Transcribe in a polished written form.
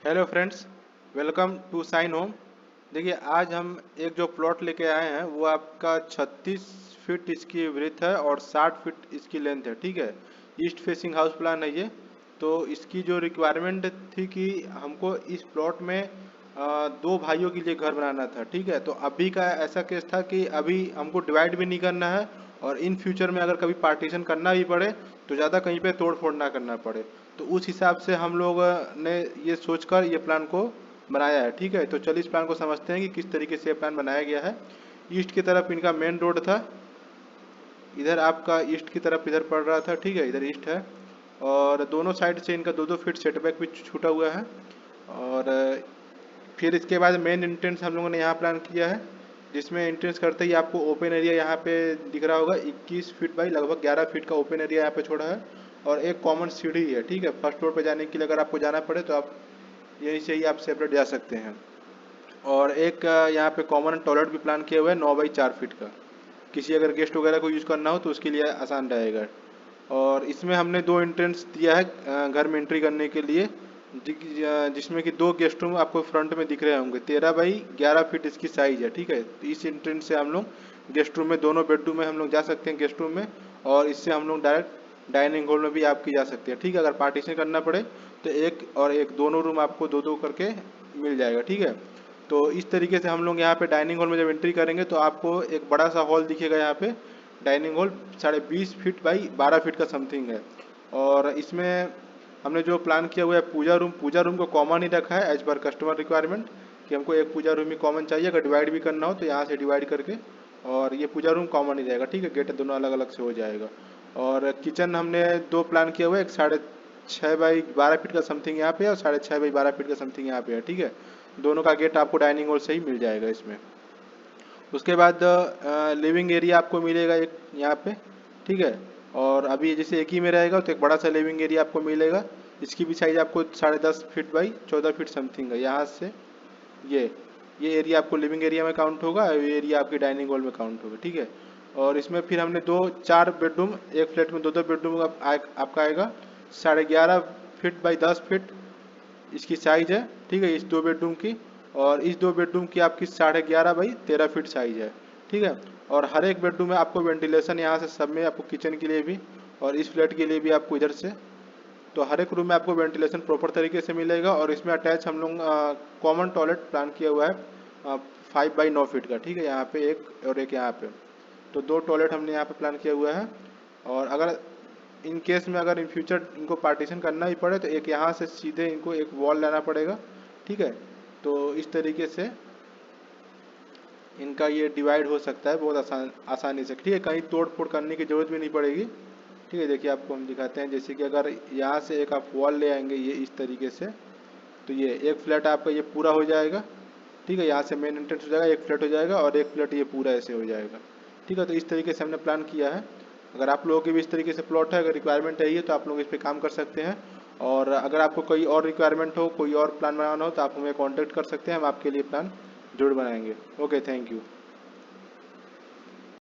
Hello friends, welcome to sign home. देखिए, आज हम एक जो प्लॉट लेके आए हैं वो आपका 36 फीट इसकी विड्थ है और 60 फीट इसकी लेंथ है। ठीक है, ईस्ट फेसिंग हाउस प्लान है ये। तो इसकी जो रिक्वायरमेंट थी कि हमको इस प्लॉट में दो भाइयों के लिए घर बनाना था। ठीक है, तो अभी का ऐसा केस था कि अभी हमको डिवाइड भी नहीं करना है और इन फ्यूचर में अगर कभी पार्टीशन करना भी पड़े तो ज़्यादा कहीं पे तोड़ फोड़ ना करना पड़े। तो उस हिसाब से हम लोग ने ये सोचकर ये प्लान को बनाया है। ठीक है, तो चलिए इस प्लान को समझते हैं कि किस तरीके से ये प्लान बनाया गया है। ईस्ट की तरफ इनका मेन रोड था, इधर आपका ईस्ट की तरफ इधर पड़ रहा था। ठीक है, इधर ईस्ट है और दोनों साइड से इनका 2-2 फीट सेटबैक भी छूटा हुआ है। और फिर इसके बाद मेन एंट्रेंस हम लोगों ने यहाँ प्लान किया है, जिसमें एंट्रेंस करते ही आपको ओपन एरिया यहाँ पे दिख रहा होगा। 21 फीट बाई लगभग 11 फीट का ओपन एरिया यहाँ पे छोड़ा है और एक कॉमन सीढ़ी है। ठीक है, फर्स्ट फ्लोर पे जाने के लिए अगर आपको जाना पड़े तो आप यहीं से ही आप सेपरेट जा सकते हैं। और एक यहाँ पे कॉमन टॉयलेट भी प्लान किया हुआ है 9 बाई 4 फीट का, किसी अगर गेस्ट वगैरह को यूज़ करना हो तो उसके लिए आसान रहेगा। और इसमें हमने दो एंट्रेंस दिया है घर में एंट्री करने के लिए, जिसमें कि दो गेस्ट रूम आपको फ्रंट में दिख रहे होंगे। 13 बाई 11 फीट इसकी साइज है। ठीक है, तो इस एंट्रेंस से हम लोग गेस्ट रूम में, दोनों बेडरूम में हम लोग जा सकते हैं गेस्ट रूम में, और इससे हम लोग डायरेक्ट डाइनिंग हॉल में भी आपकी जा सकते हैं। ठीक है, अगर पार्टीशन करना पड़े तो एक और एक दोनों रूम आपको दो दो करके मिल जाएगा। ठीक है, तो इस तरीके से हम लोग यहाँ पे डाइनिंग हॉल में जब एंट्री करेंगे तो आपको एक बड़ा सा हॉल दिखेगा। यहाँ पे dining hall 20.5 feet by 12 feet का समथिंग है। और इसमें हमने जो प्लान किया हुआ है पूजा रूम को कॉमन ही रखा है एज पर कस्टमर रिक्वायरमेंट, कि हमको एक पूजा रूम ही कॉमन चाहिए। अगर डिवाइड भी करना हो तो यहाँ से डिवाइड करके, और ये पूजा रूम कॉमन ही रहेगा। ठीक है, गेट दोनों अलग अलग से हो जाएगा। और किचन हमने दो प्लान किया हुआ है, एक 6.5 बाई 12 फीट का समथिंग यहाँ पे है और 6.5 बाई 12 फीट का समथिंग यहाँ पे है। ठीक है, दोनों का गेट आपको डाइनिंग हॉल से ही मिल जाएगा इसमें। उसके बाद लिविंग एरिया आपको मिलेगा एक यहाँ पे। ठीक है, और अभी जैसे एक ही में रहेगा तो एक बड़ा सा लिविंग एरिया आपको मिलेगा। इसकी भी साइज आपको 10.5 फीट बाई 14 फीट समथिंग है। यहाँ से ये ये एरिया आपको लिविंग एरिया में काउंट होगा और ये एरिया आपकी डाइनिंग हॉल में काउंट होगा। ठीक है, और इसमें फिर हमने दो चार बेडरूम, एक फ्लैट में दो दो बेडरूम आपका आएगा। 11.5 फीट बाई 10 फीट इसकी साइज है। ठीक है, इस दो बेडरूम की, और इस दो बेडरूम की आपकी 11.5 बाई 13 फीट साइज है। ठीक है, और हर एक बेडरूम में आपको वेंटिलेशन यहाँ से सब में आपको, किचन के लिए भी और इस फ्लैट के लिए भी आपको इधर से, तो हर एक रूम में आपको वेंटिलेशन प्रॉपर तरीके से मिलेगा। और इसमें अटैच हम लोग कॉमन टॉयलेट प्लान किया हुआ है 5 बाई 9 फीट का। ठीक है, यहाँ पे एक और एक यहाँ पे, तो दो टॉयलेट हमने यहाँ पे प्लान किया हुआ है। और अगर इन केस में अगर इन फ्यूचर इनको पार्टीशन करना ही पड़े तो एक यहाँ से सीधे इनको एक वॉल लाना पड़ेगा। ठीक है, तो इस तरीके से इनका ये डिवाइड हो सकता है बहुत आसानी से। ठीक है, कहीं तोड़ फोड़ करने की जरूरत भी नहीं पड़ेगी। ठीक है, देखिए आपको हम दिखाते हैं। जैसे कि अगर यहाँ से एक आप वॉल ले आएंगे ये इस तरीके से, तो ये एक फ्लैट आपका ये पूरा हो जाएगा। ठीक है, यहाँ से मेन एंट्रेंस हो जाएगा, एक फ्लैट हो जाएगा और एक फ्लैट ये पूरा ऐसे हो जाएगा। ठीक है, तो इस तरीके से हमने प्लान किया है। अगर आप लोगों की भी इस तरीके से प्लॉट है, अगर रिक्वायरमेंट है ये, तो आप लोग इस पर काम कर सकते हैं। और अगर आपको कोई और रिक्वायरमेंट हो, कोई और प्लान बनाना हो, तो आप हमें कॉन्टैक्ट कर सकते हैं, हम आपके लिए प्लान जरूर बनाएंगे। Okay, thank you.